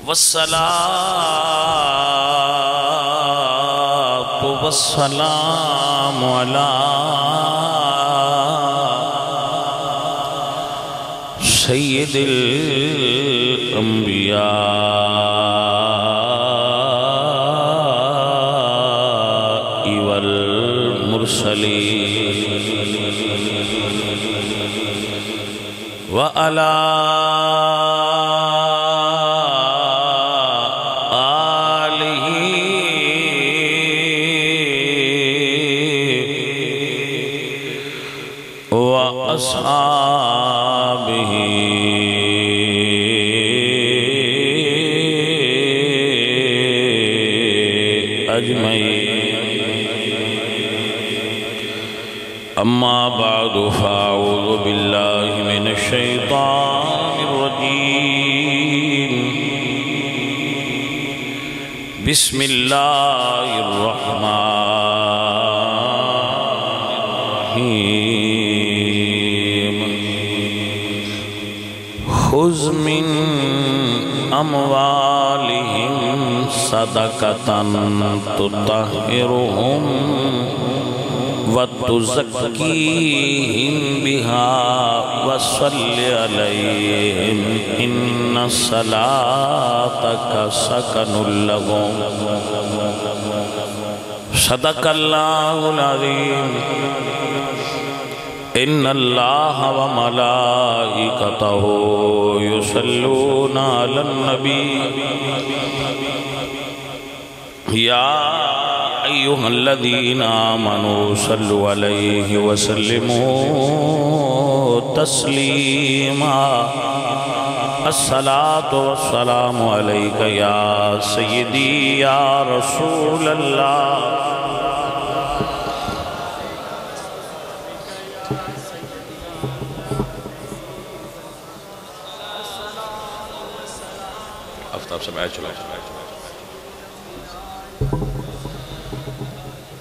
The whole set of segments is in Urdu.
والصلاة والسلام على سيد الأنبياء والمرسلين وعلى آله وأصحابه أما بعد فأعوذ بالله من الشيطان الرجيم بسم الله الرحمن الرحيم خذ من أموالهم صدقة تطهرهم وَتُزَكِّيهِمْ بِهَا وَصَلِّ عَلَيْهِمْ إِنَّ صَلَاتَكَ سَكَنٌ لَهُمْ صدق الله العظيم إن الله وملائكته يصلون على النبي يا أيها الذين آمنوا صلوا عليه وسلموا تسليما الصلاة والسلام عليك يا سيدي يا رسول الله افتاب سب آئے چلا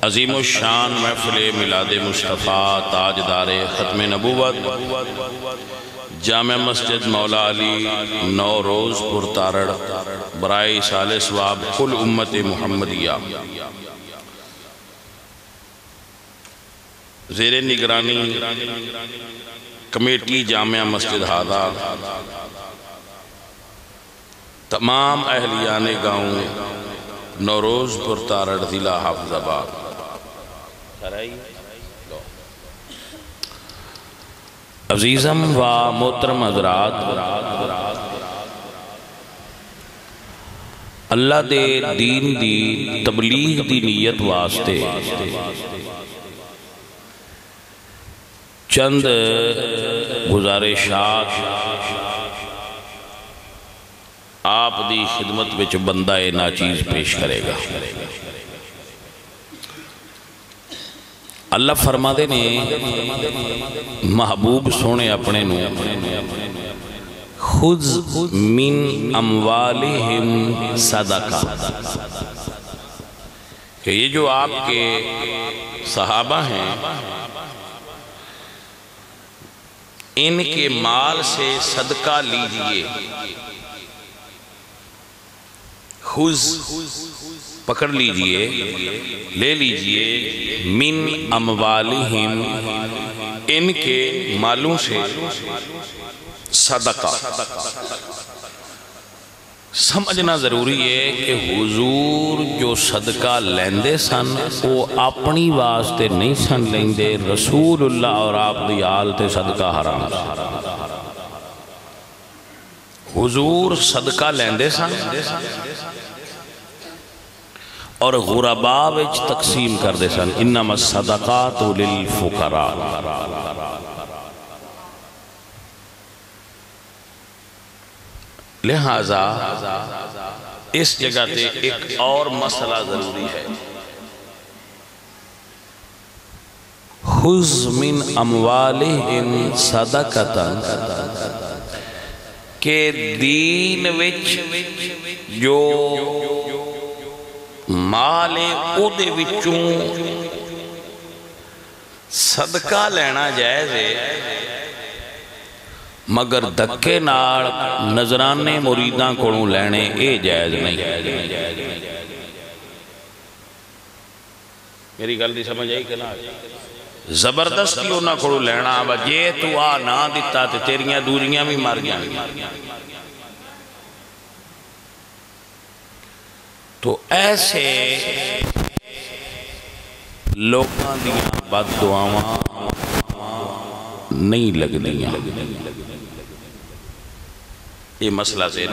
عظیم الشان محفل میلاد مصطفیٰ تاجدار ختم نبوت جامع مسجد مولا علی نوروز پور تارڑ برائے سال ثواب کل امت محمدیہ زیر نگرانی کمیٹی جامع مسجد ہادہ تمام اہلیان گاؤں نوروز پور تارڑ ضلع حافظ آباد عزیزم و محترم حضرات اللہ دے دین دی تبلیغ دی نیت واسطے چند گزارشات آپ دی خدمت وچ بندہ ناچیز پیش کرے گا اللہ فرما دے نے محبوب سونے اپنے نو خذ من اموالہم صدقہ کہ یہ جو آپ کے صحابہ ہیں ان کے مال سے صدقہ لیجئے خذ پکڑ لیجئے لے لیجئے من اموالہم ان کے مالوں سے صدقہ سمجھنا ضروری ہے کہ حضور جو صدقہ لیندے سن وہ اپنی واسطے نہیں سن لیندے رسول اللہ اور آپ دی آل تے صدقہ حرام حضور صدقہ لیندے سن اور غرباء وچ تقسیم کر دے سن انما الصدقات للفقراء لہذا اس جگہ تے ایک اور مسئلہ ضروری ہے خذ من اموالہم صدقۃ کہ دین وچ جو مال او دے وچوں صدقہ لینا جائز ہے مگر دھکے نال نظرانے مریداں کولوں لینے اے جائز نہیں۔ میری گل دی سمجھ آئی کہ نہ؟ زبردستی انہاں کولوں لینا جے تو آ نہ دیتا تے تیریاں دوریاں بھی مر گیا۔ تو ایسے لوگاں دیاں بد دعاواں نہیں لگ دیاں۔ یہ مسئلہ ذہن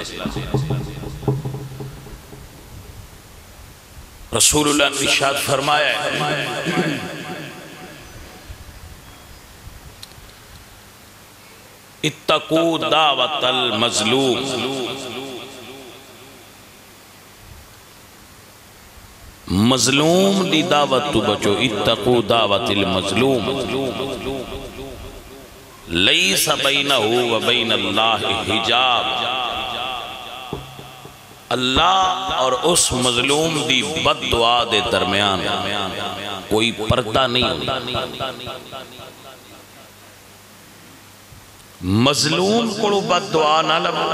رسول اللہ نے ارشاد فرمایا ہے اتقوا دعوت المظلوم، مظلوم دی دعوت تو بچو، اتقوا دعوت المظلوم لیس بینہ و بین اللہ حجاب، اللہ اور اس مظلوم دی بد دعا دے درمیان کوئی پردہ نہیں ہوتا۔ مظلوم کو بد دعا نہ لگو،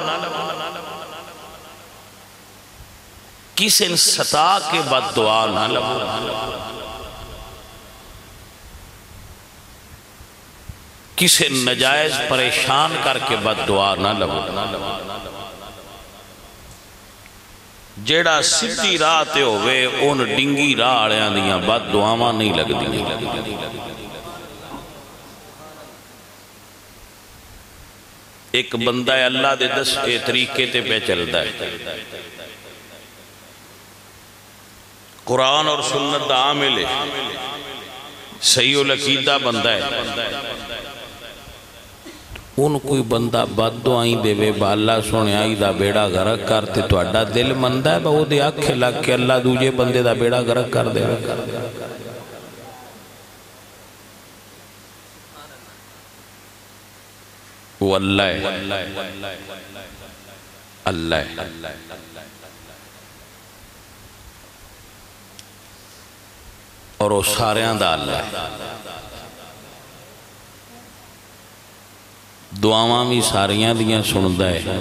کسی نے ستا کے بد دعا نہ لگو، کسی نجائز پریشان کر کے بد دعا نہ لگو۔ جیڑا سدھی راہ تے ہوئے ان ڈنگی راہ آڑیاں دیاں بد دعاواں نہیں لگ دی۔ ایک بندہ ہے اللہ دے دس کے طریقے تے پہ چلتا ہے، قرآن اور سنت دا عامل ہے، صحیح العقیدہ بندہ ہے، ان کوئی بندہ بد دعائیں دے وے با اللہ سونے آئی دا بیڑا غرق کرتے تو اڈا دل مندہ ہے با وہ دے آنکھیں لگ کے اللہ دوجے بندے دا بیڑا غرق کر دے وے۔ وہ اللہ ہے، اللہ ہے، اور وہ ساریاں دا اللہ ہے، دعاواں بھی ساریاں دیاں سندا ہے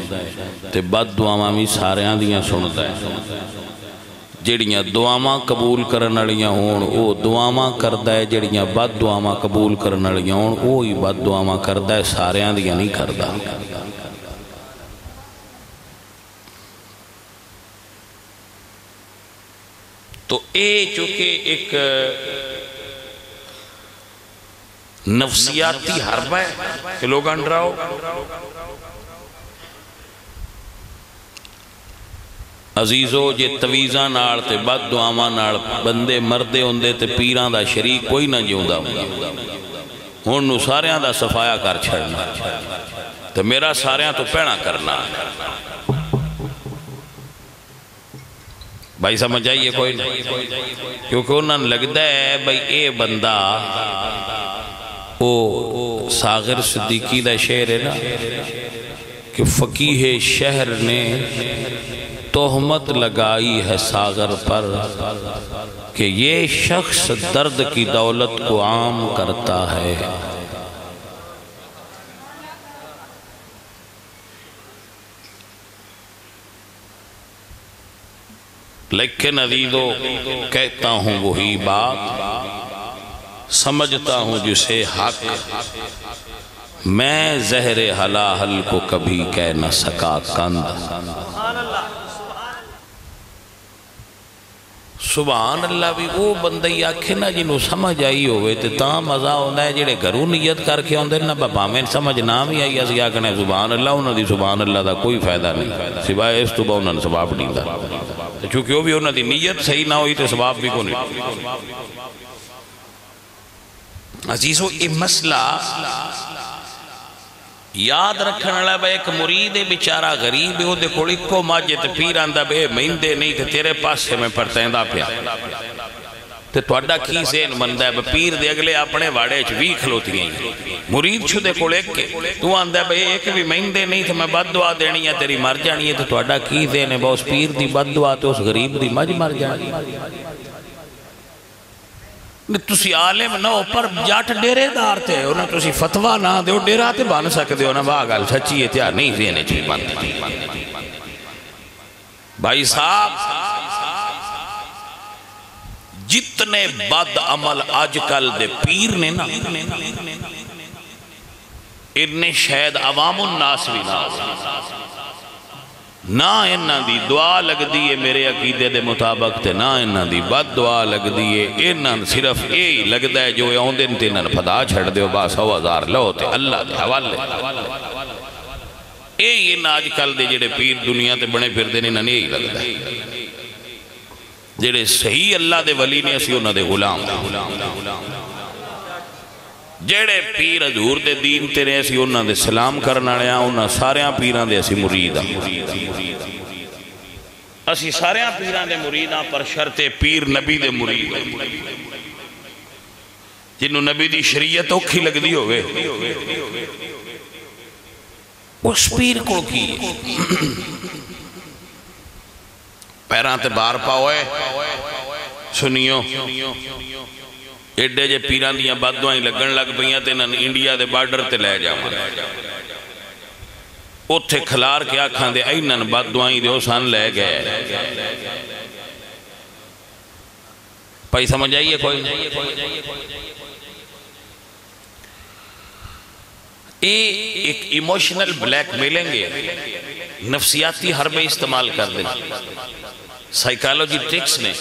تے بد دعاواں بھی ساریاں دیاں سندا ہے۔ جڑیاں دعاواں قبول کرن والیاں ہون او دعاواں کردا ہے، جڑیاں بد دعاواں قبول کرن والیاں ہون او ہی بد دعاواں کردا ہے، ساریاں دیاں نہیں کردا۔ تو اے چونکہ ایک نفسیاتی حرب ہے کہ لوگ انڈراؤ، عزیزو جے تویزاں نال تے بد دعاواں نال بندے مردے ہوندے تے پیراں دا شریک کوئی نہ جیوندا ہوندا، ہن نو ساریاں دا صفایا کر چھڑنا تے میرا ساریاں تو پیڑا کرنا۔ بھائی سمجھ آئیے کوئی نہیں، کیونکہ انہاں لگتا ہے بھائی اے بندہ او ساغر صدیقی دا شعر ہے نا کہ فقیہ شہر نے تہمت لگائی ہے ساغر پر کہ یہ شخص درد کی دولت کو عام کرتا ہے۔ لیکن عزیزو کہتا ہوں وہی بات، سمجھتا ہوں جسے حق، میں زہر حلاحل کو کبھی کہہ نہ سکا کند۔ سبحان اللہ بھی وہ بندہ ہی آکھے نا جنہوں سمجھ آئی ہوئے تے تاں مزہ ہوندہ ہے جڑے گھروں نیت کر کے ہوندے نا بابا میں سمجھ نام ہی آئی اسی آکھنے سبحان اللہ، انہوں دی سبحان اللہ دا کوئی فائدہ نہیں، سوائے اس تو با انہوں نے ثواب نہیں دا، چونکہ وہ بھی انہوں دی نیت صحیح نہ ہوئی تے ثواب بھی کو نہیں۔ عزیزو یہ مسئلہ یاد رکھنے والا بھائی ایک مرید بیچارہ غریب ہے، وہ دے کوئی کو ماجے تے پیر آندہ بے مہندے نہیں تے تیرے پاس سے میں پرتیندہ پیا تے توڑا کی ذہن مندہ ہے پیر دے اگلے اپنے واڑے چوی کھلوتی ہیں، مرید چھو دے کوڑ ایک کے تو آندہ بھائی ایک بھی مہندے نہیں تے میں بد دعا دینی ہے تیری مر جانی ہے، تو توڑا کی ذہن ہے بھائی اس پیر دی بد دعا تو اس غریب دی مج مر جانی ہے۔ تسی عالم نہ ہو پر جٹ ڈیرے دار تھے انہیں تسی فتوہ نہ دے ڈیرہ تے بن سکتے ہو نا واہ گل سچی ہے تیا نہیں زینے چلی بنتی بھائی صاحب جتنے بد عمل آج کل دے پیر نے نا انہیں شاید عوام الناس بھی نہ نہ انہاں دی دعا لگ دیئے میرے عقیدے دے مطابق تے نہ انہاں دی بد دعا لگ دیئے انہاں صرف یہی لگ دے جو اوندن تے انہاں پدا چھڑ دیو با 100,000 لو تے اللہ دے حوالے یہی انہاں آج کل دے جڑے پیر دنیا تے بنے پھر دے انہاں یہی لگ دے جڑے صحیح اللہ دے ولی نے اسی انہاں دے غلام جڑے پیر حضور دے دین تیرے اسی انہاں دے سلام کرنا لیا انہاں ساریاں پیران دے اسی مرید اسی ساریاں پیران دے مریداں پر شرط پیر نبی دے مرید جنہوں نبی دی شریعت اوکھی لگ دی ہوئے اس پیر کو کی پیران تے بار پاؤئے سنیو ایڈے جے پیران دیاں بدوائیں لگن لگ پئیاں تے انہاں انڈیا دے بارڈر تے لے جاواں اوتھے کھلار کے آکھاں دے ایناں بدوائیں دے اوسان لے گئے پائی سمجھ آئیے کوئی ایک ایموشنل بلیک میلیں گے نفسیاتی حربیں استعمال کر دیں سائیکالوجی ٹرکس نے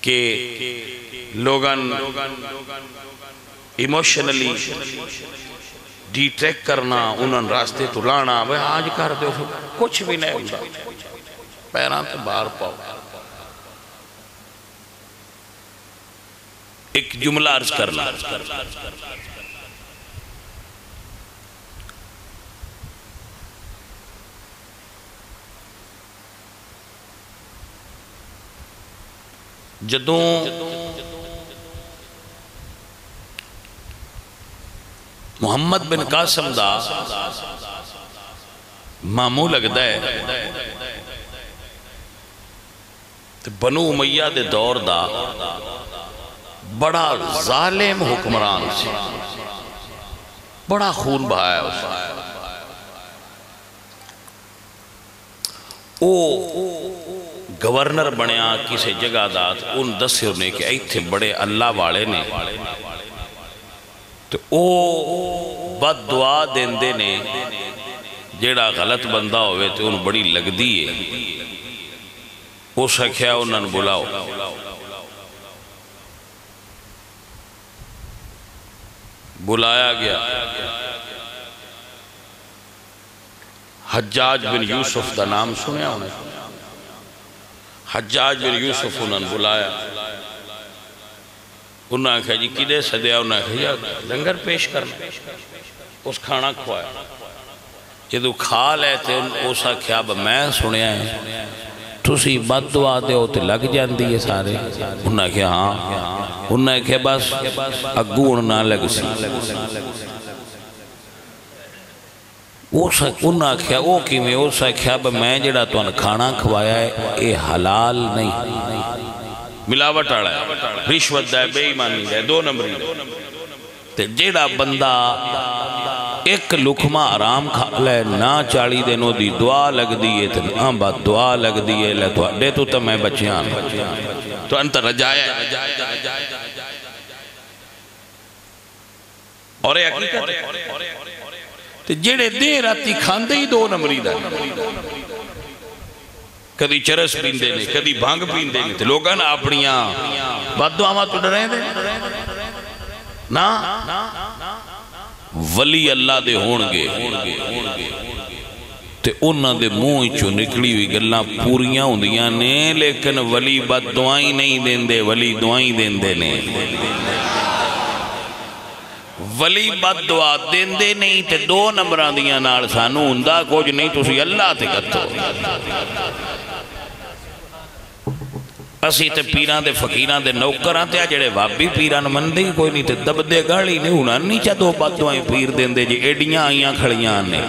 کہ لوگن ایموشنلی ڈی ٹریک کرنا انہوں راستے تو لانا آج کر دے کچھ بھی نہیں ہوتا پیران تے باہر پاؤ ایک جملہ عرض کرنا جدوں محمد بن قاسم دا مامو لگ دائے بنو امیہ دے دور دا بڑا ظالم حکمران سے بڑا خون بہایا اس گورنر بنیا کسی جگہ دات ان دسے ہونے کہ ایتھے بڑے اللہ والے نے تو او بد دعا دیندے نے جیڑا غلط بندہ ہوئے تو ان بڑی لگ دیئے او سکھیا انہوں بلاؤ بلایا گیا حجاج بن یوسف دا نام سنیا انہیں حجاج بن یوسف انہوں نے بلایا انہوں نے کہا جی کدے صدیہ انہوں نے کہا جی لنگر پیش کرنا اس کھانا کھوایا جدو کھا لیتے اسا کھیاب میں سنیا ہے تُسی بد دعا دے ہوتے لگ جان دیئے سارے انہوں نے کہا ہاں انہوں نے کہا بس اگون نہ لگ سی انہوں نے کہا وہ کی میں اسا کھیاب میں جڑا تو انہوں کھانا کھوایا ہے اے حلال نہیں ملاوٹ آڑا ہے رشوت دائے بے ایمانی دائے 2 نمبری تے جیڑا بندہ ایک لکھمہ آرام کھا لے نا چاڑی دینوں دی دعا لگ دیئے تے نا بات دعا لگ دیئے لے تو اڈے تو میں بچیاں تو انت رجائے اور ایک حقیقت تے جیڑے دیر آتی کھاندے ہی 2 نمبری دائے کدی چرس پیندے نے کدی بھانگ پیندے نے تے لوگاں نا اپنیاں بد دعاواں تو ڈریں دے نا ولی اللہ دے ہونگے تے انہاں دے منہ چوں نکلی ہوئی گلاں پوریاں ہوندیاں نے لیکن ولی بد دعائیں نہیں دیندے ولی دعائیں دیندے نے ولی بد دعا دیندے نہیں تے 2 نمبران دیاں نال سانو ہوندا کچھ نہیں تسی اللہ تے کتو اسی تے پیران دے فقیران دے نوکران تے جڑے وابی پیران مندے کوئی نہیں تے دب دے گاڑی نہیں ہونا نہیں چاہ 2 بد دعائیں پیر دیندے جی ایڈیاں آئیاں کھڑیاں نے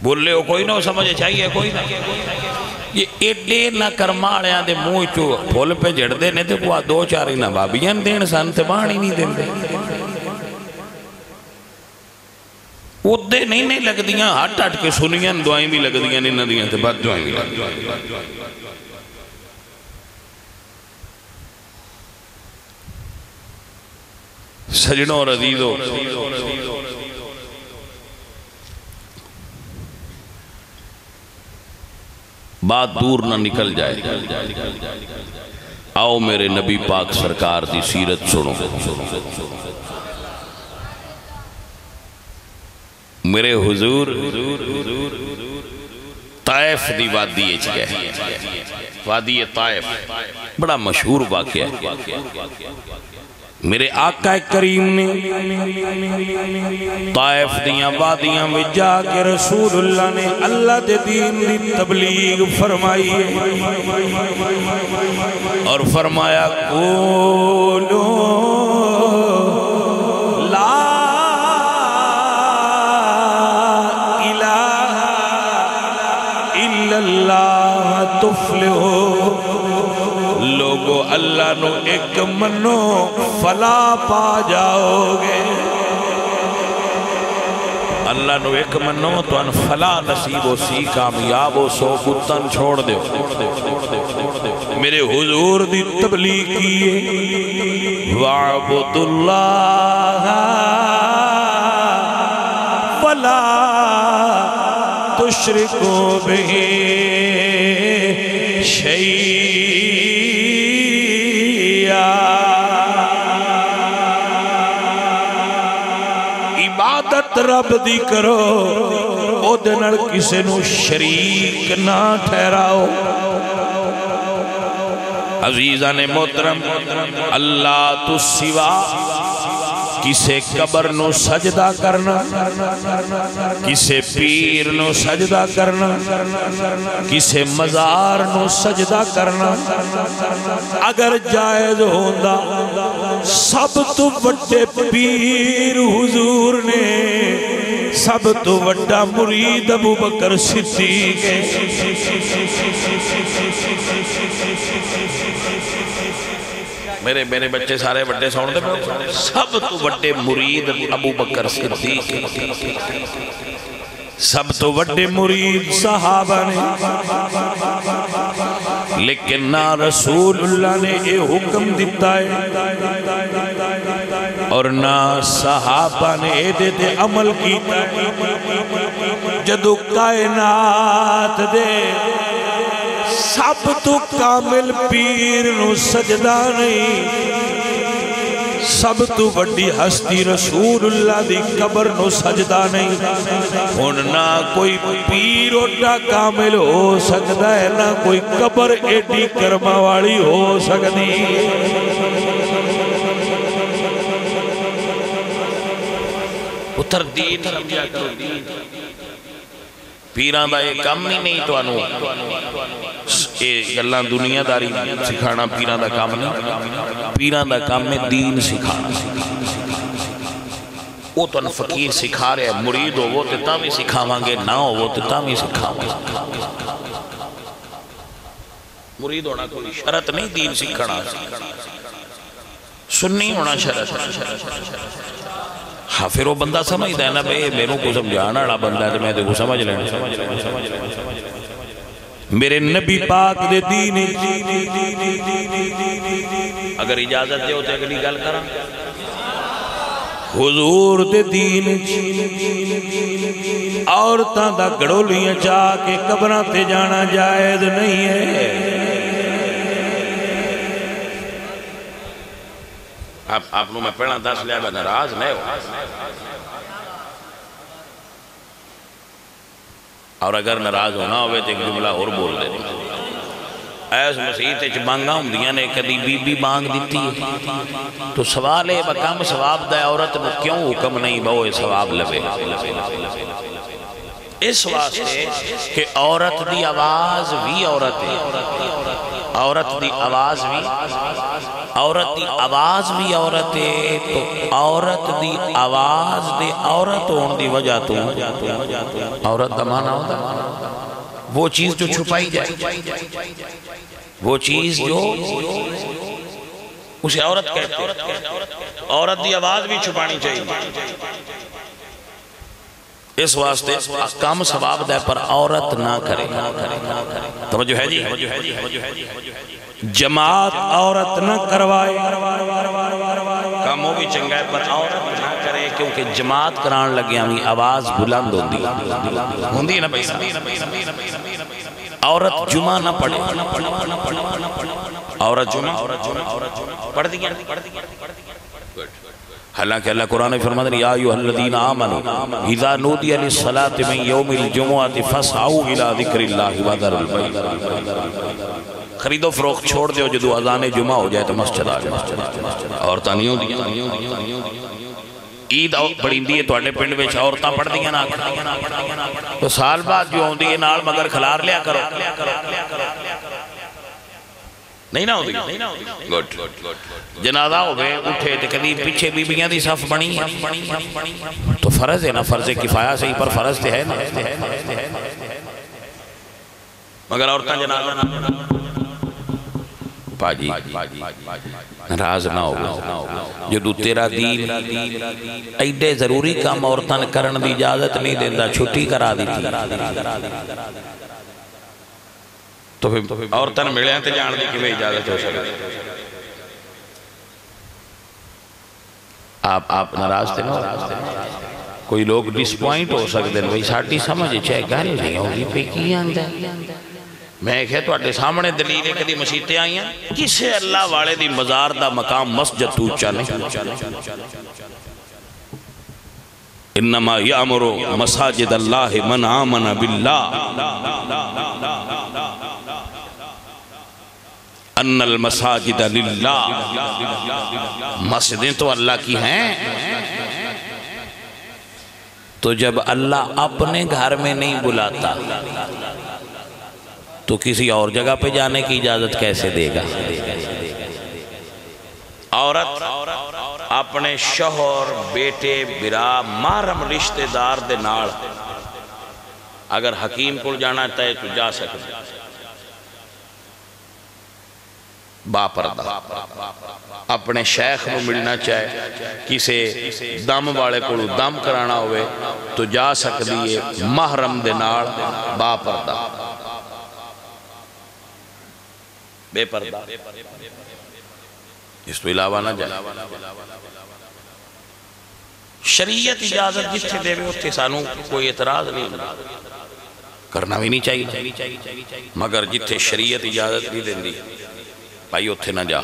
بولے ہو کوئی نہ سمجھے چاہیے کوئی نہ یہ ایڈے نہ کرماڑے آدھے موئی چو پھول پہ جڑ دے نے تھے کوئی دو چاری نہ بابیاں دین سانتے بانی نہیں دین دے ادھے نہیں لگ دیاں ہٹ ہٹ کے سنیاں دعائیں بھی لگ دیاں نہیں نہ دیاں تھے بات دعائیں بھی لگ دیاں سجنوں اور عزیزوں بات دور نہ نکل جائے آؤ میرے نبی پاک سرکار دی سیرت سنو میرے حضور طائف دی وادی اچ گئے وادی طائف بڑا مشہور واقعہ ہے میرے آقا کریم نے طائف دیاں وادیاں میں جا کے رسول اللہ نے اللہ دے دین دی تبلیغ فرمائی ہے اور فرمایا قولو لا الہ الا اللہ تفلحو لوگو اللہ نو ایک منو فلا پا جاؤ گے اللہ نو ایک منو تو ان فلا نصیب و سی کامیاب و سو بتن چھوڑ دے میرے حضور دی تبلیغ کیے وَعْبُدُ اللَّهَ فَلَا تُشْرِكُوا بِهِ شَيْئًا عبادت رب دی کرو او دنر کسے نو شریک نہ ٹھہراؤ عزیزان محترم اللہ تو سوا کسے قبر نو سجدہ کرنا کسے پیر نو سجدہ کرنا کسے مزار نو سجدہ کرنا اگر جائز ہوندہ سب تو بڑے پیر حضور نے سب تو بڑا مرید ابو بکر صدیق میرے بچے سارے بڑے سون دے سب تو بڑے مرید ابو بکر صدیق سب تو بڑے مرید صحابہ نے لیکن نہ رسول اللہ نے یہ حکم دیتا ہے اور نہ صحابہ نے دیتے عمل کیتا ہے جدو کائنات دے سب تو کامل پیر نو سجدہ نہیں سب تو بڑی ہستی رسول اللہ دی قبر نو سجدہ نہیں نہ کوئی پیر اڈا کامل ہو سکتا ہے نہ کوئی قبر ایڈی کرما والی ہو سکتی اتر دین سمجھا کرو دین پیران دا ایک کام نہیں تو انو گلہ دنیا داری سکھانا پیران دا کام نہیں پیران دا کام میں دین سکھانا وہ تو ان فقیر سکھا رہے ہیں مرید ہو وہ تتا بھی سکھاوانگے نہ ہو وہ تتا بھی سکھاوانگے مرید ہونا کوئی شرط نہیں دین سکھانا سننی ہونا شرط ہاں پھر وہ بندہ سمجھ دے نا بے میروں کو سمجھانا رہا بندہ ہے تو میں دے کو سمجھ لینا میرے نبی پاک دے دین اگر اجازت دے ہوتے اگلی گل کرا حضور دے دین عورتاں دا گڑولیاں چاہ کے قبران تے جانا جائز نہیں ہے آپ نے میں پڑھنا 10 لیا میں ناراض نہیں ہو اور اگر ناراض ہونا ہوئے تو ایک جملہ اور بول دے ایس مسیح تے بانگا ہم دیا نے کدی بی بی بانگ دیتی تو سوال ہے بکام ثواب دے عورت نو کیوں حکم نہیں بہو ثواب لبے اس واسطے کہ عورت دی آواز بھی عورت ہے عورت دی آواز بھی عورت دی آواز بھی عورت ہے تو عورت دی آواز دے عورت ہون دی وجہ تو عورت دا معنی ہوتا وہ چیز جو چھپائی جائے، وہ چیز جو اسے عورت کہتے ہیں، عورت دی آواز بھی چھپانی چاہیے۔ اس واسطے کام ثواب دے پر عورت نہ کرے، توجہ ہے جی، جماعت عورت نہ کروائے، کاموں بھی چنگا ہے پر عورت نہ کرے، کیونکہ جماعت کران لگے ہمیں آواز بلند ہوندی ہے نا بھائی، عورت جمعہ نہ پڑھے، عورت جمعہ پڑھ دی حالانکہ اللہ قرآن فرماتا ہے یا ایھا الذین آمنوا اذا نودی للصلاۃ من یوم الجمعۃ فاسعوا الی ذکر اللہ وذروا البیع، خرید و فروخت چھوڑ دیو جدو اذان جمعہ ہو جائے تو مسجد آ جائے۔ عورتاں نہیں ہوندی عید بڑھیندی ہے تواڈے پنڈ وچ عورتاں پڑھدیاں نہ تو سال بعد جو ہوندی ہے نال مگر کھلار لیا کرو، نہیں نہ ہوتی گوٹ جنازہ ہوئے اٹھے تو کدی پیچھے بیبیاں دی صف بنی تو فرض ہے نا، فرض کفایہ سے ہی پر فرض تے ہے نا، مگر عورتاں جنازہ نہ پاجی ناراض نہ ہو، جدو تیرا دین ایڈے ضروری کام عورتاں کرن دی اجازت نہیں دیندا، چھٹی کرا دیتی تو پھر عورتاں ملے ہیں تے جان دی کیویں اجازت ہو سکتی؟ آپ ناراض تھے نا، کوئی لوگ ڈس پوائنٹ ہو سکتے ہیں، بھئی ساٹھی سمجھ چاہے گل نہیں ہوگی پہ کی آندہ ہے۔ میں کہے تو اٹھے سامنے دلیل کدی مسیطیں آئی ہیں، کسے اللہ والے دی مزار دا مقام مسجد تو چانے، انما یامر مساجد اللہ من آمن باللہ ان المساجد للہ، مسجدیں تو اللہ کی ہیں، تو جب اللہ اپنے گھر میں نہیں بلاتا تو کسی اور جگہ پہ جانے کی اجازت کیسے دے گا؟ عورت اپنے شوہر، بیٹے، برا، محرم رشتہ دار دے نال اگر حکیم کو جانا ہے تو جا سکتے، با پردہ اپنے شیخ کو ملنا چاہے، کسے دم والے کو دم کرانا ہوئے تو جا سکتی ہے، محرم دے نال با پردہ، بے پردہ اس تو علاوہ نہ جائے۔ شریعت اجازت جتھے دے ہوئے اتھے سانوں کوئی اعتراض نہیں کرنا بھی نہیں چاہیے، مگر جتھے شریعت اجازت نہیں دیں دی بھائی اتھے نہ جا،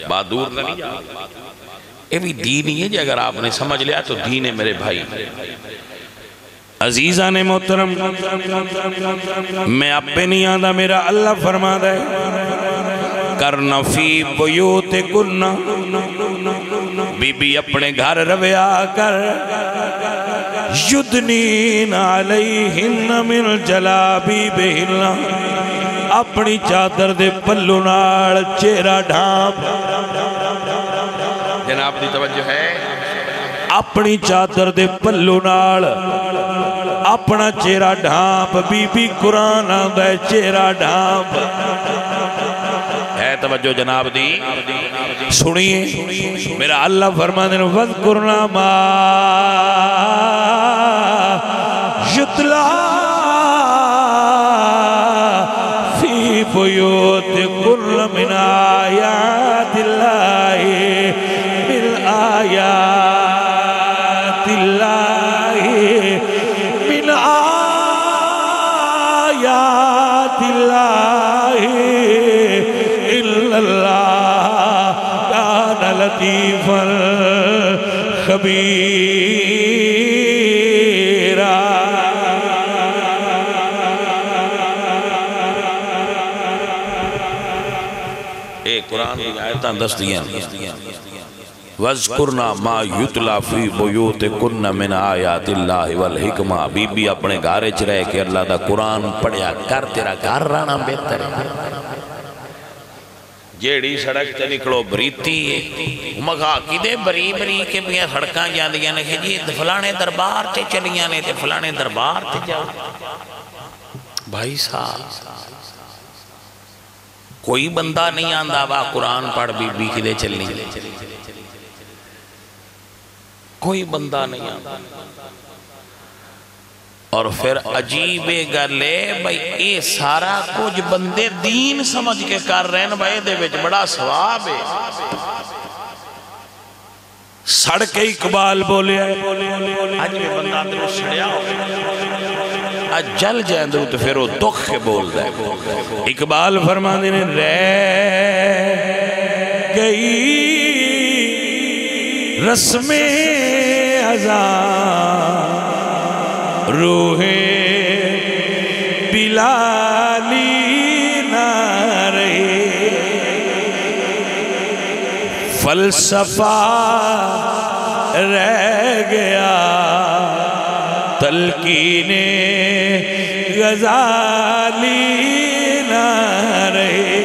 بات دور نہ نہیں جا، یہ بھی دین ہی ہے جی، اگر آپ نے سمجھ لیا تو دین ہے میرے بھائی۔ عزیزان محترم، میں آپ پہ نہیں آدھا، میرا اللہ فرما دے کرنا فی بیوت کننا، بی بی اپنے گھر رویا کر، یدنین علیہن من جلابیبہن، اپنی چادر دے پلو نال چہرہ ڈھانپ، جناب دی توجہ ہے، اپنی چادر دے پلو نال اپنا چہرہ ڈھانپ، بی بی قرآن آندہ ہے چہرہ ڈھانپ، ہے توجہ جناب دی سنیے، میرا اللہ فرمانے وَذْكُرْنَا مَا يُتْلَى فِي بُيُوتِكُنَّ مِنْ آيَاتِ اللَّهِ مِنْ آيَاتِ اللَّهِ مِنْ آيَاتِ اللَّهِ إِلَّا اللَّهَ كَانَ لَطِيفًا خَبِيرًا۔ ایک قرآن کی آیتاں دس دیاں، وَذْكُرْنَا مَا يُتْلَى فِي بُيُوتِكُنَّ مِنْ آيَاتِ اللَّهِ وَالْحِكْمَةِ، بی بی اپنے گھارے چ رہے کہ اللہ دا قرآن پڑھیا کر، تیرا گھر رہنا بہتر ہے۔ جیڑی سڑک تے نکلو بریتی ہے مگا کی دے بری بری کے بھی سڑکاں جاندیاں نے کہ جی فلانے دربار تے چلیاں نے تے فلانے دربار تے جاؤ بھائی صاحب کوئی بندہ نہیں آندہ با قرآن پڑھ بی کی دے چلنی کوئی بندہ نہیں آندہ اور پھر عجیب گلے بھائی اے سارا کچھ بندے دین سمجھ کے کر رہے ہیں بھائی دے وچ بڑا ثواب ہے سڑک اقبال بولے آج میں بندہ اندر سڑیا ہو آج جل جائیں اندر تو پھر وہ دکھ کے بول دے اقبال فرمانے نے رہ گئی رسم ازاں روح بلالی نہ رہے فلسفہ رہ گیا تلقین غزالی نہ رہے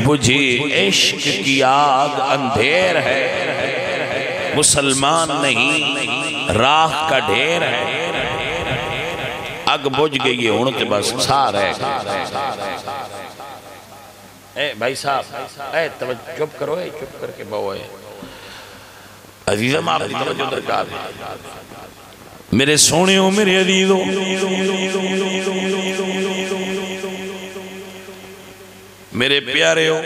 بجھی عشق کی آگ اندھیر ہے مسلمان نہیں راہ کا ڈھیر ہے اگ بجھ گئی ہے انہوں تے بس سار ہے اے بھائی صاحب اے چپ کرو اے چپ کر کے بہو ہے عزیزم آپ توجہ درکار ہے میرے سونے ہو میرے عزیزوں میرے پیارے ہو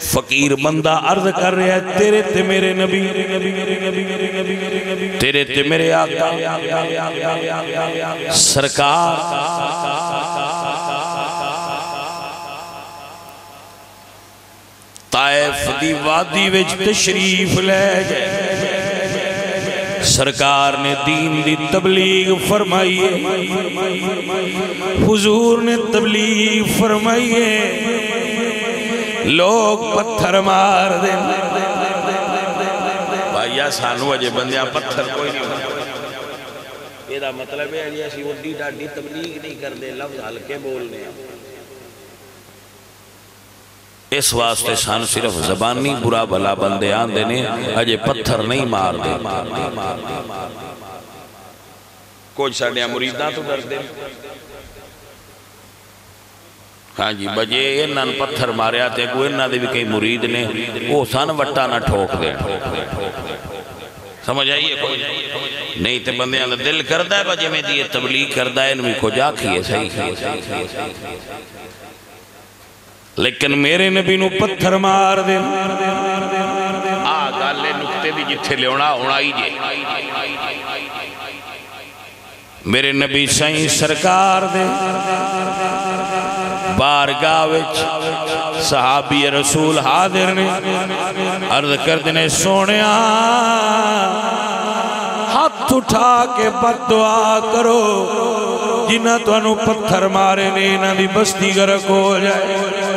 فقیر بندہ عرض کر رہا ہے تیرے تے میرے نبی تیرے تے میرے آقا سرکار طائف دی وادی وچ تشریف لے گئے سرکار نے دین دی تبلیغ فرمائی ہے حضور نے تبلیغ فرمائی ہے لوگ پتھر مار دیں بھائیہ سانو اجے بندیاں پتھر کوئی نہیں ہوتا یہ دا مطلب ہے یہ اسی وڈی ڈاڈی تبلیغ نہیں کر دے لفظ ہلکے بولنے اس واسطے سان صرف زبانی برا بھلا بندے آن دینے اجے پتھر نہیں مار دے کچھ ساڑھیاں مریداں تو ڈر دے ہاں جی بجے انہاں پتھر مارے آتے کوئی انہاں دے بھی کئی مرید نے وہ سان وٹا نہ ٹھوک دے سمجھ آئیے کوئی نہیں تے بندے آن دل کردہ ہے بجے میں دیئے تبلیغ کردہ ہے انہوں کو جا کھیے صحیح لیکن میرے نبی نو پتھر مار دے گالے نکتے دی جتھے لے اونائی جے میرے نبی سائیں سرکار دے بارگاہ وچ صحابی رسول حاضر نے عرض کر دینے سونیا ہاتھ اٹھا کے بد دعا کرو جنہ تو انہوں پتھر مارے نے انہاں دی بستی گرک ہو جائے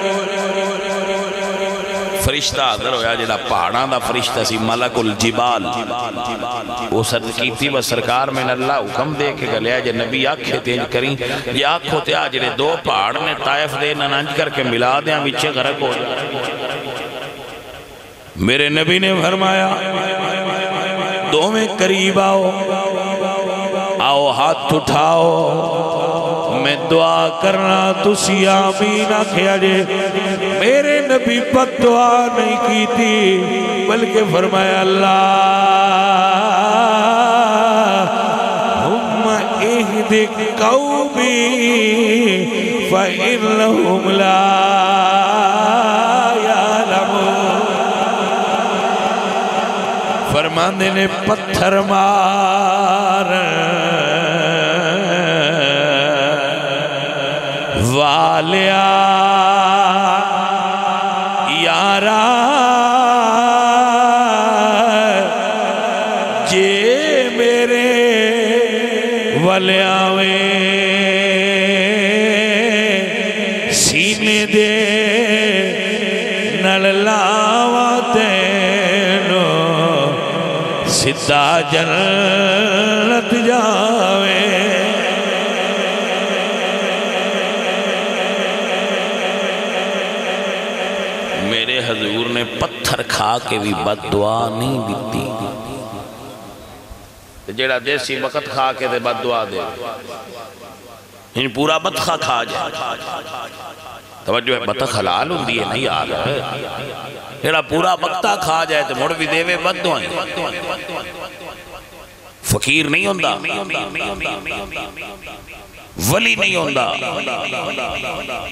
فرشتہ حضر ہویا جڑا پہاڑاں دا فرشتہ سی ملک الجبال وہ صد کیتی و سرکار میں اللہ حکم دے کے گلیا جے نبی آنکھیں تیج کریں یہ آنکھوں تے آجرے دو پہاڑ نے طائف دے ننانج کر کے ملا دیں وچے غرق ہو جائے میرے نبی نے فرمایا دو میں قریب آؤ آؤ ہاتھ اٹھاؤ میں دعا کرنا تسی آمین آکھیا جے میرے نبی بد دعا نہیں کی تھی بلکہ فرمایا اللہ ہم اہد قومی فإنہم لا یعلمون فرماندے نے پتھر مار والیا یارا جے میرے ولیاوے سینے دے نلاوا تینو سدھا جنت جاوے پتھر کھا کے بھی بد دعا نہیں دیتی جیڑا دیسی وقت کھا کے دے بد دعا دے ان پورا بطخہ کھا جائے توجہ ہے بطخ حلال ہوں دیئے نہیں آ رہا جیڑا پورا وقتہ کھا جائے تو مڑ بھی دے وے بد دعائیں فقیر نہیں ہوندہ ولی نہیں ہوندہ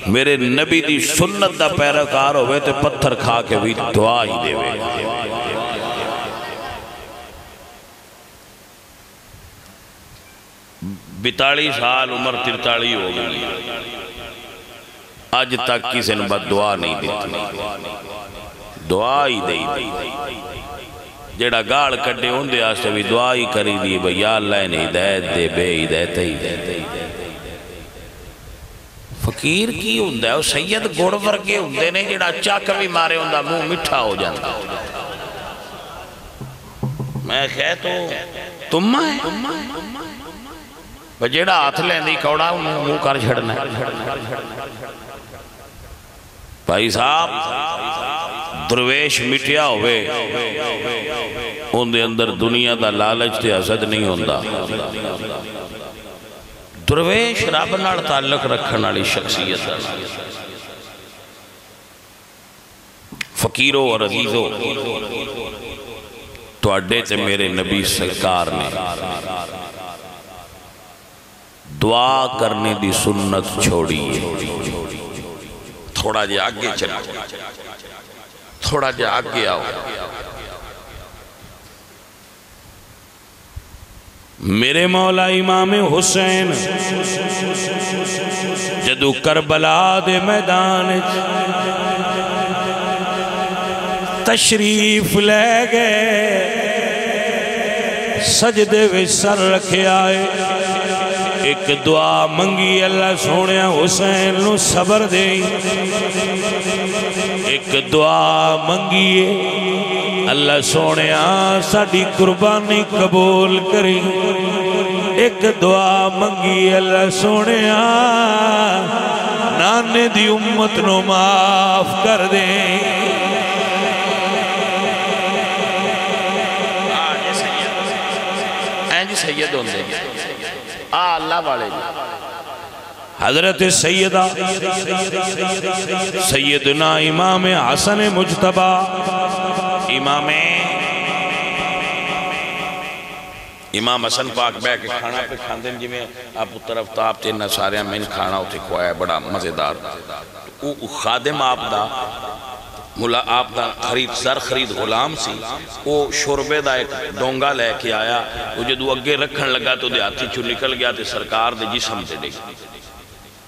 میرے نبی دی سنت دا پیراکار ہوئے تو پتھر کھا کے بھی دعا ہی دے وے 42 سال عمر 43 ہو گئی آج تک کسی نے بد دعا نہیں دیتی دعا ہی دی جیڑا گاڑ کڑے ہوندے آستے بھی دعا ہی کری دی بھئی یا اللہ نے ہدایت دے بے ہدایت ہی فقیر کی ہوندہ ہے وہ سید گوڑ ورگے ہوندے نے جیڑا چاک بھی مارے ہوندہ منہ مٹھا ہو جاتا میں کہہ تو تم ہے جیڑا ہاتھ لیندی کوڑا منہ کر چھڑنا بھائی صاحب درویش مٹیا ہوئے ان دے اندر دنیا دا لالچ تے حسد نہیں ہوندہ درویش رب نال تعلق رکھن والی شخصیت فقیروں اور عزیزوں تو اڈے تے میرے نبی سرکار نے دعا کرنے دی سنت چھوڑی تھوڑا جے آگے چلا تھوڑا جے آگے آؤ میرے مولا امام حسین جدو کربلا دے میدان تشریف لے گئے سجدے وچ سر رکھے آئے ایک دعا منگی اللہ سونے حسین نو صبر دے ایک دعا منگی اللہ سونے ساڑی قربانی قبول کری ایک دعا منگی اللہ سونے نانے دی امت نو معاف کر دے سید ہوندے اللہ والے حضرت سیدہ سیدنا امام حسن مجتبہ امام حسن پاک بے کے کھانا پہ کھاندیں جی میں آپ طرف تاپ تینا سارے میں کھانا ہوتے کھوایا بڑا مزیدار خادم آپ دا ملا آپ دا زر خرید غلام سی وہ شوربے دا ایک ڈونگا لے کے آیا وہ جدو اگے رکھن لگا تو دے ہاتھی چو نکل گیا تے سرکار دے جسم تے دیکھ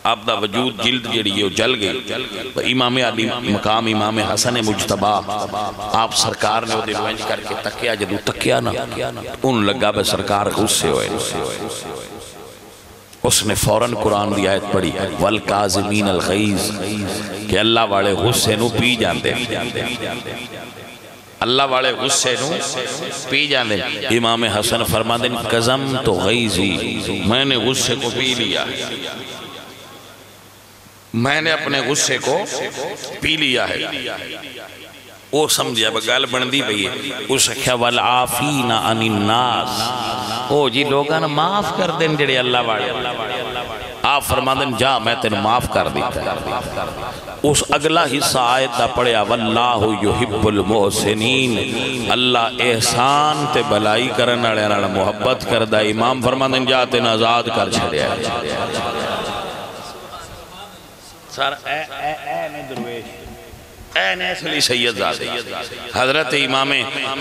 آپ دا وجود جلد جڑی وہ جل گئی امام علی مقام امام حسن مجتبہ آپ سرکار نے وہ دے وینج کر کے تکیا جدو تکیا نا ان لگا بے سرکار غصے ہوئے اس نے فوراً قرآن دی آیت پڑھی والکاظمین الغیظ کہ اللہ والے غصے نو پی جاندے اللہ والے غصے نو پی جاندے امام حسن فرما دیں قزم تو غیظی میں نے غصے کو پی لیا میں نے اپنے غصے کو پی لیا ہے وہ سمجھیا بگال بندی بھئی اس کیا والعافین عن الناس او جی لوگاں معاف کر دیں جڑے اللہ والے آپ فرما دیں جا میں تینوں معاف کر دیتا اس اگلا حصہ آیت دا پڑھیا واللہ یحب المحسنین اللہ احسان تے بلائی کرن والے نال محبت کردہ امام فرما دیں جا تین آزاد کر چھڑیا سر اے میں درویش این ایسلی سید زادے حضرت امام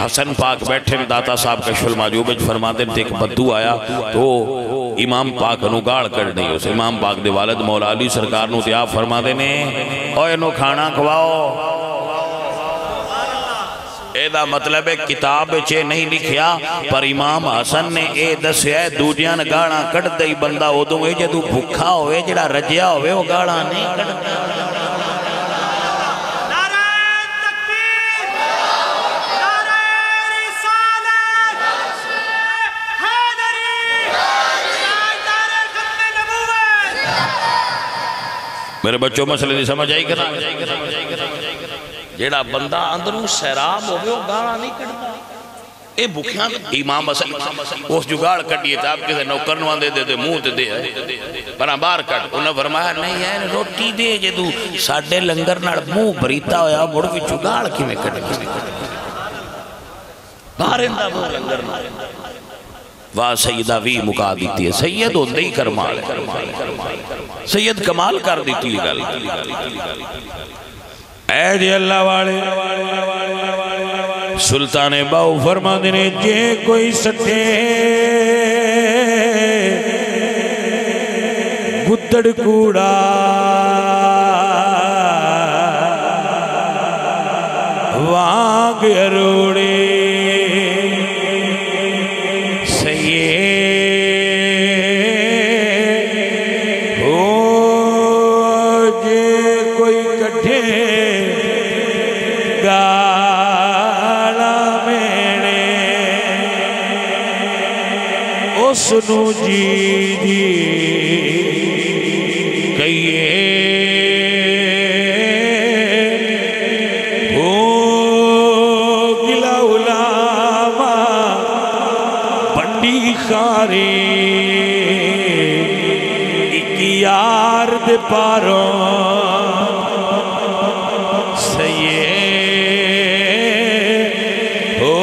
حسن پاک بیٹھے داتا صاحب کا شل ماجوبج فرماتے ہیں ایک بدو آیا تو امام پاک انو گاڑ کر دی اس امام پاک دے والد مولا علی سرکار نو تیاب فرماتے ہیں اوہ انو کھانا کھواؤ اے دا مطلب ہے کتاب چے نہیں لکھیا پر امام حسن نے اے دسیا ہے دوجیاں گاڑا کٹ دئی بندہ ہو دوں اے جدو بھکھا ہوئے جڑا رجیا ہوئے وہ گاڑا نہیں کٹ دئی میرے بچوں مسئلے نہیں سمجھ آئی کرنا جیڑا بندہ اندروں سیراب ہوئے وہ گالا نہیں کڑتا اے بکھیاں امام بس اس جگاڑ کٹیے تھا آپ کسے نوکرنوان دے دے منہ دے دے پرہاں بار کٹ انہوں فرمایا نہیں ہے روٹی دے جدو ساڑھے لنگر ناڑ منہ بریتا ہویا مڑ کی جگاڑ کی میں کٹ بارندہ منہ لنگر ناڑ واہ سیدہ وی مکا دیتی ہے سید ہوندے ہی کرمال ہے سید کمال کر دیتی ہے گل اے جی اللہ والے سلطان باؤ فرما دینے جے کوئی سٹھے گدڑ کوڑا وانگ اروڑے سنو جی جی کہیے او گلا علامہ پنڈی خاری اکیار دے پاروں سیے او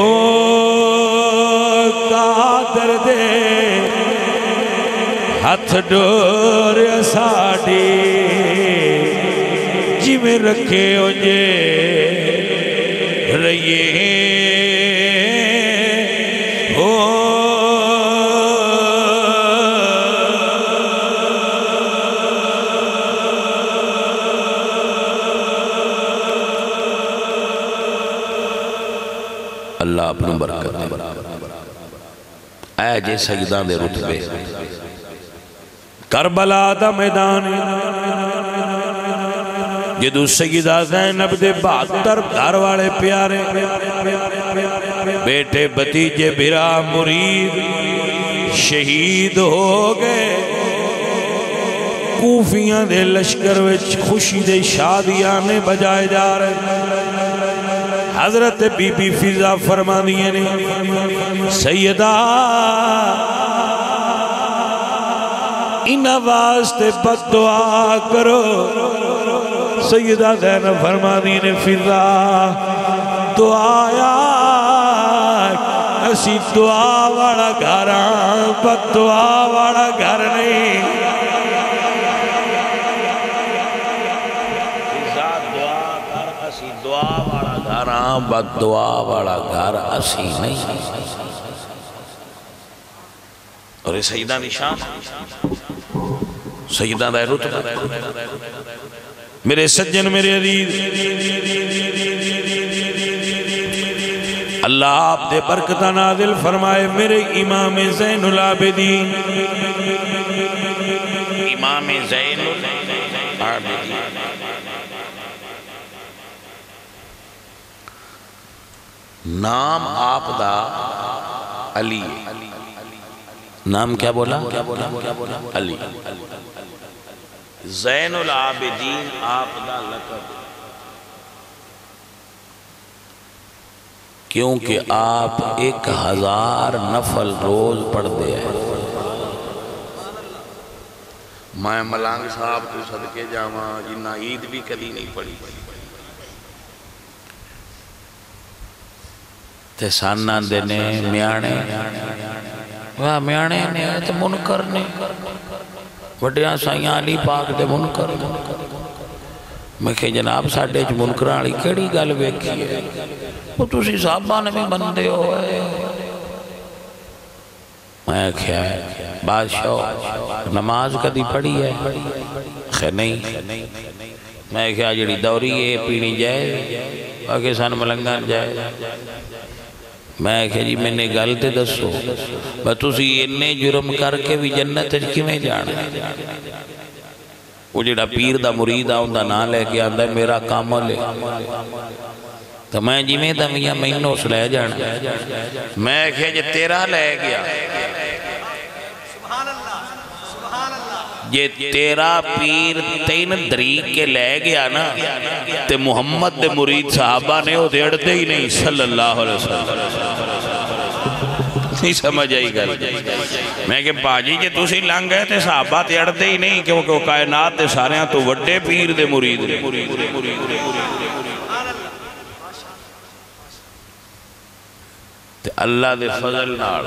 قادر دے ہاتھ ڈور ساڑی جی میں رکھے ہو جے رہیے ہو اللہ اپنی برکت دے اے جے سجدہ دے رتبے کربلا دا میدان جدو سیدہ زینب دے 72 گھر والے پیارے بیٹے بتیجے برا مرید شہید ہو گئے کوفیاں دے لشکر وچ خوشی دے شادیاں نے بجائے جا رہے حضرت بی بی فضا فرما دیئے نے سیدہ ان واسطے بد دعا کرو سیدہ زینب فرما دینے فضا دعایا اسی دعا والا گھراں بد دعا والا گھر نہیں فضا دعا کر اسی دعا والا گھراں بد دعا والا گھر اسی نہیں اور یہ سیدہ نشان سیدہ دائے رتبہ میرے سجن میرے عزیز اللہ آپ دے برکتہ نازل فرمائے میرے امام زین العابدین امام زین العابدین نام آپ دا علی نام کیا بولا علی زین العابدین آپ دا لقب کیونکہ آپ 1000 نفل روز پڑھ دے ہیں میں ملانگ صاحب تو صدقے جاواں جنہ عید بھی کبھی نہیں پڑھی تے ساننا دینے میانے واہ میانے نے تے منکر نے وڈیاں سائیاں علی پاک دے منکر میں کہ جناب ساڑھے چھ منکران علی کیڑی گل ویکھی ہے وہ تُسی صحابہ نے بھی بندے ہوئے میں کیا بادشاہ نماز کدی پڑھی ہے خیر نہیں میں کیا جڑی دوری ہے پینی جائے پاکستان ملنگان جائے میں کہا جی میں نے گلتے دسو بس تُسی انہیں جرم کر کے بھی جنت کی میں جانا وہ جڑا پیر دا مرید آؤں دا نہ لے کے آندہ میرا کام لے تو میں جی میں دا میاں مہینوں اس لے جانا میں کہا جی تیرا لے گیا یہ تیرا پیر 3 دریق کے لے گیا نا تے محمد دے مرید صحابہ نے وہ دیڑتے ہی نہیں صلی اللہ علیہ وسلم نہیں سمجھ آئی گل میں کہ باجی جے تسی لنگ گئے تے صحابہ دیڑتے ہی نہیں کیونکہ وہ کائنات دے سارے ہیں تو وڈے پیر دے مرید نے تے اللہ دے فضل نال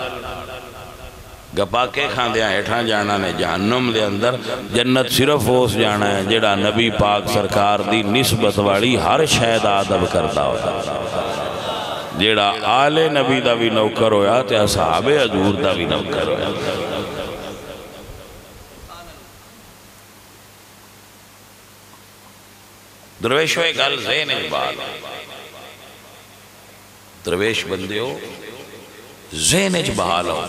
گپا کے کھاندیاں ہیٹھاں جانا نے جہنم دے اندر جنت صرف اس جانا ہے جڑا نبی پاک سرکار دی نسبت والی ہر شاید آدب کرتا ہوتا جڑا آل نبی دا بھی نوکر ہویا تے اصحاب حضور دا بھی نوکر ہویا درویش ہوئے گل ذہن اقبال درویش بندے ہو ذہن اچ بحال ہو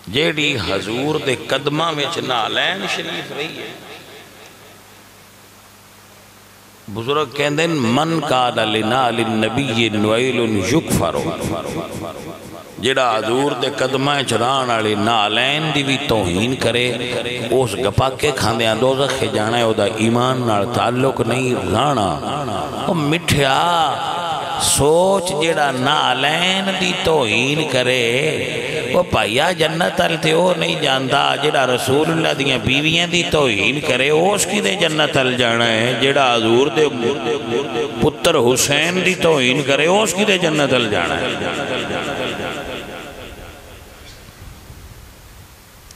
جیڑی حضور دے قدمہ میں نالین شریف رہی ہے بزرگ کہندے ہیں من کانا لنال النبی نویل یکفر جیڑا حضور دے قدمہ چران آلے نالین دی بھی توہین کرے اس گپا کے کھاندیاں دوزخ جانا ہے او دا ایمان نال تعلق نہیں رانا او مٹھیا سوچ جیڑا نالین دی توہین کرے وہ پائیا جنت التے ہو نہیں جاندہ جیڑا رسول اللہ دیاں بیویاں دی توہین کرے اس کی دے جنت ال جانا ہے جیڑا حضور دے پتر حسین دی توہین کرے اس کی دے جنت ال جانا ہے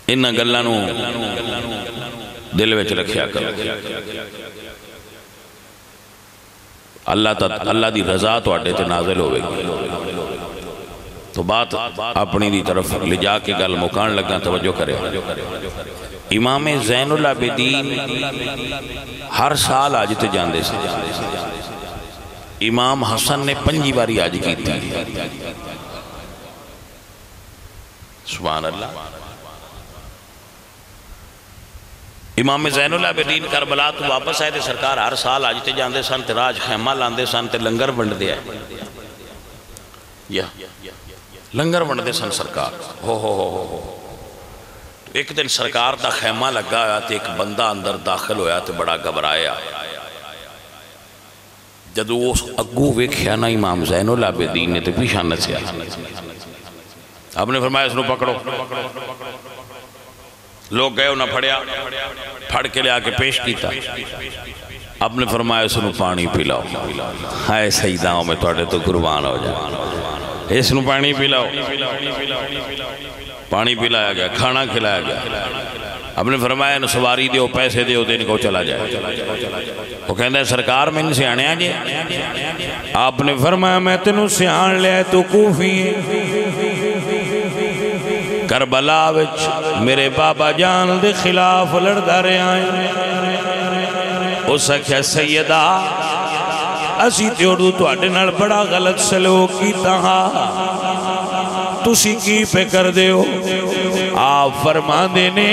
انہاں گلانوں دل وچ رکھیا کرو اللہ دی رضا تو اڈے تے نازل ہوئے تو بات اپنی دی طرف لے جا کے گل مکان لگا توجہ کرے امام زین العابدین ہر سال آج تے جاندے سے امام حسن نے 5 باری آج کی تھی سبحان اللہ امام زین العابدین کربلا تو واپس آئے تھے سرکار ہر سال آج تے جاندے سن تے راج خیمہ لاندے سن تے لنگر بنڈ دے آئے لنگر بنڈ دے سن سرکار ہو ایک دن سرکار دا خیمہ لگا آیا تے ایک بندہ اندر داخل ہویا تے بڑا گھبرایا جدو اس اگو ویکھیا نا امام زین العابدین نے تے پیشان سے آیا آپ نے فرمایا اس نو پکڑو لوگ گئے انہاں پھڑیا پھڑ کے لے آکے پیش کیتا آپ نے فرمایا اس نو پانی پلاؤ ہائے سیداؤں میں توڑے تو قربان ہو جائے اس نو پانی پلاؤ پانی پلایا گیا کھانا کھلایا گیا آپ نے فرمایا نو سواری دیو پیسے دیو دین کو چلا جائے وہ کہندہ ہے سرکار میں ان سے آنے آجے آپ نے فرمایا میں تنو سے آن لے تو کوفی کربلا وچ میرے بابا جان دے خلاف لڑدا رہے آئیں اس اکھیا سیدہ اسی تے اردو تو اڈے نال بڑا غلط سلوک کیتا ہاں تسی کی پہ کر دے ہو آپ فرما دینے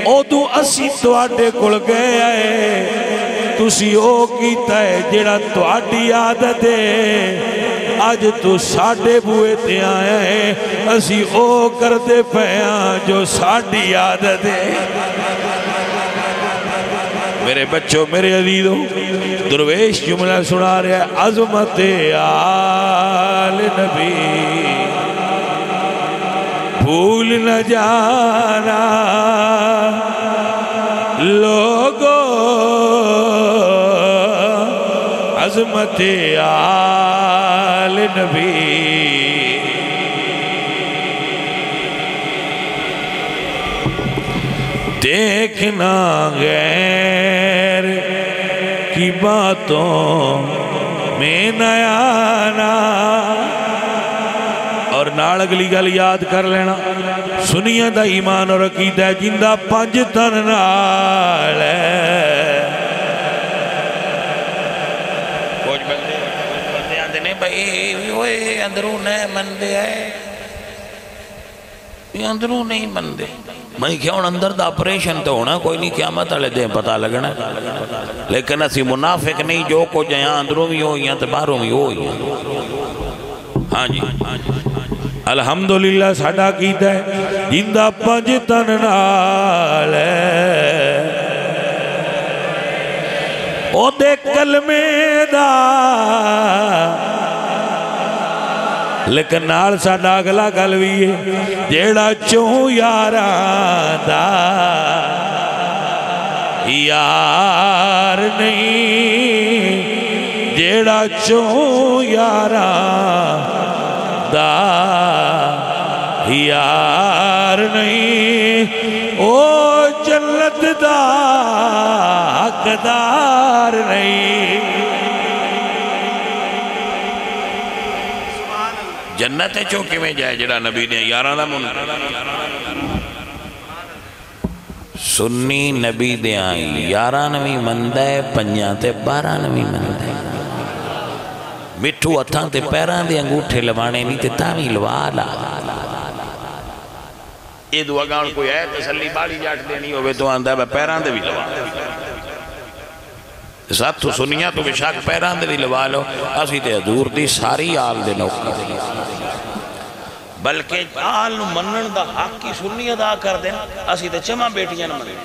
او تو اسی تو اڈے کل گئے آئے تسی او کیتا ہے جڑا تو اڈی عادت ہے آج تو ساڑھے بوئے تے آیا ہے اسی او کرتے پیاں جو ساڑھی عادت ہے میرے بچوں میرے عزیزوں درویش جملہ سنا رہے ہیں عظمت آل نبی بھول نہ جانا لوگوں عظمت آل نبی دیکھنا غیر کی باتوں میں نیانا اور نال اگلی گل یاد کر لینا سنیا دا ایمان اور عقیدہ جندہ 5 تن نال ہے کچھ بندے آندے نہیں بھائی ہوئے اندروں نہیں مندے آئے یہ اندروں نہیں مندے میں کیا ہوں اندر دا اپریشن تو ہونا کوئی نہیں قیامت والے دیں پتہ لگنا لیکن اسی منافق نہیں جو کو جہاں اندروں بھی ہوئی ہیں تو باہروں بھی ہوئی ہیں ہاں جی الحمدللہ ساڈا کیتا ہے جندا پنج تن نال او دے کلمے دا لیکن نال ساڈا اگلا گل وی ہے جیڑا چوں یاراں دا یار نہیں جیڑا چوں یاراں دا یار نہیں او جنت دا حقدار نہیں جنت چونکہ میں جائے جڑا نبی نے یاراں دا من سنی نبی دے آئی یاراں نوی مندہ ہے پنجاں تے باراں نوی مندہ ہے مٹھو اتھاں تے پیران دے انگوٹھے لوانے نہیں تے تاوی لوا لا یہ دعا گاؤں کوئی ہے تسلی باڑی جاٹ دینی ہوئے تو آندہ ہے پیران دے بھی لوا ساتھ تو سنیاں تو بشاک پیران دے بھی لوا لو اسی تے حضور دی ساری آل دے نوکا بلکہ آل نو منن دا حق کی سنی ادا کر دیں اسی تے چمہ بیٹیاں نہ منن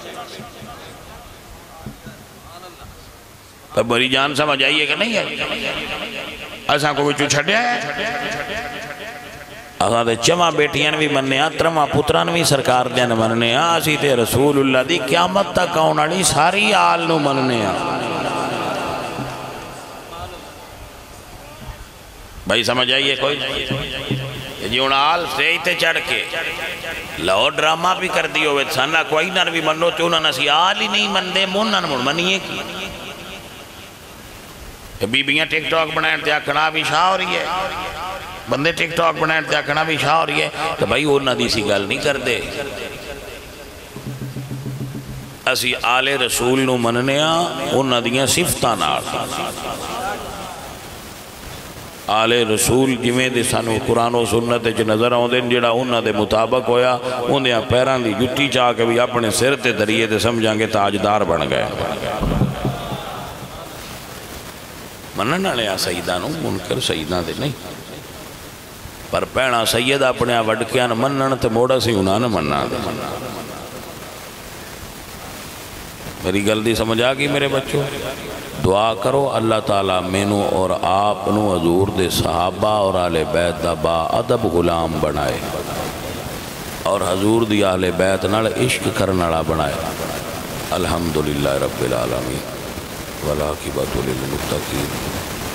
پر بری جان سمجھ آئیے کہ نہیں ہے ایسا کو بچو چھڑیا ہے اگر چمہ بیٹیاں بھی مننے آن ترمہ پتران بھی سرکار دین مننے آن اسی تے رسول اللہ دی قیامت تک آناڑی ساری آل نو مننے آن بھائی سمجھ آئیے کوئی جی ان آل سیتے چڑھ کے لو ڈرامہ بھی کر دیو ویت سانا کوئی نہ بھی منو تے انہاں نسی آل ہی نہیں مندے منن منیے کی بی بیاں ٹک ٹاک بنائیں تے آکھنا بھی شاہ ہو رہی ہے بندے ٹک ٹاک بنائیں تے آکھنا بھی شاہ ہو رہی ہے تو بھائی انہاں دی سی گل نہیں کر دے اسی آل رسول نو مننے انہاں دیاں صفتاں نال آل رسول جمیں دے سانو قرآن و سنت چ نظر آؤں دیں جڑا انہاں دے مطابق ہویا انہیں پیران دی جتی چاہ کے بھی اپنے سر تے دریئے دے سمجھاں گے تاجدار بن گئے منن والے سیداں نو منکر سیداں دے نہیں پر پینا سید اپنے وڈکیاں منن تے موڑا سی انہاں نے مننا دے میری گل دی سمجھ آ گئی میرے بچوں دعا کرو اللہ تعالیٰ مینو اور آپ نو حضور دے صحابہ اور آل بیت دا با ادب غلام بنائے اور حضور دی آل بیت نال عشق کرنالا بنائے الحمدللہ رب العالمین والعاقبۃ للمتقین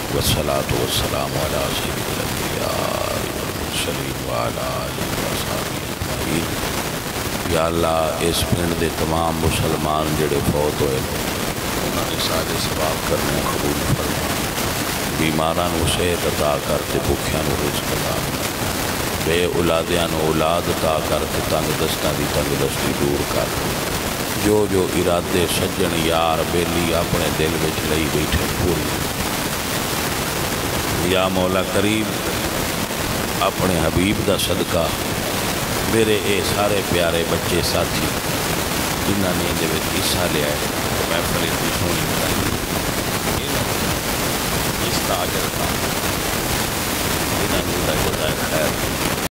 والصلاة والسلام علی سید الانبیاء والمرسلین وعلی آلہ وصحبہ اجمعین یا اللہ اس پنڈ دے تمام مسلمان جڑے فوت ہوئے انہوں نے سارے ثواب کرنے قبول فرما بیماران کو صحت عطا کرتے بھوکیاں کو رزق عطا بے اولادیاں کو اولاد عطا کرتے تنگ دستاں دی تنگ دستی دور کر جو جو ارادے سجن یار بیلی اپنے دل وچ لئی بیٹھے پوری یا مولا کریم اپنے حبیب دا صدقہ میرے اے سارے پیارے بچے ساتھی جنہاں نے دے وچ حصہ لیا ہے محفل کی سونی بتائی اس تاجر کا انہوں نے جزائے خیر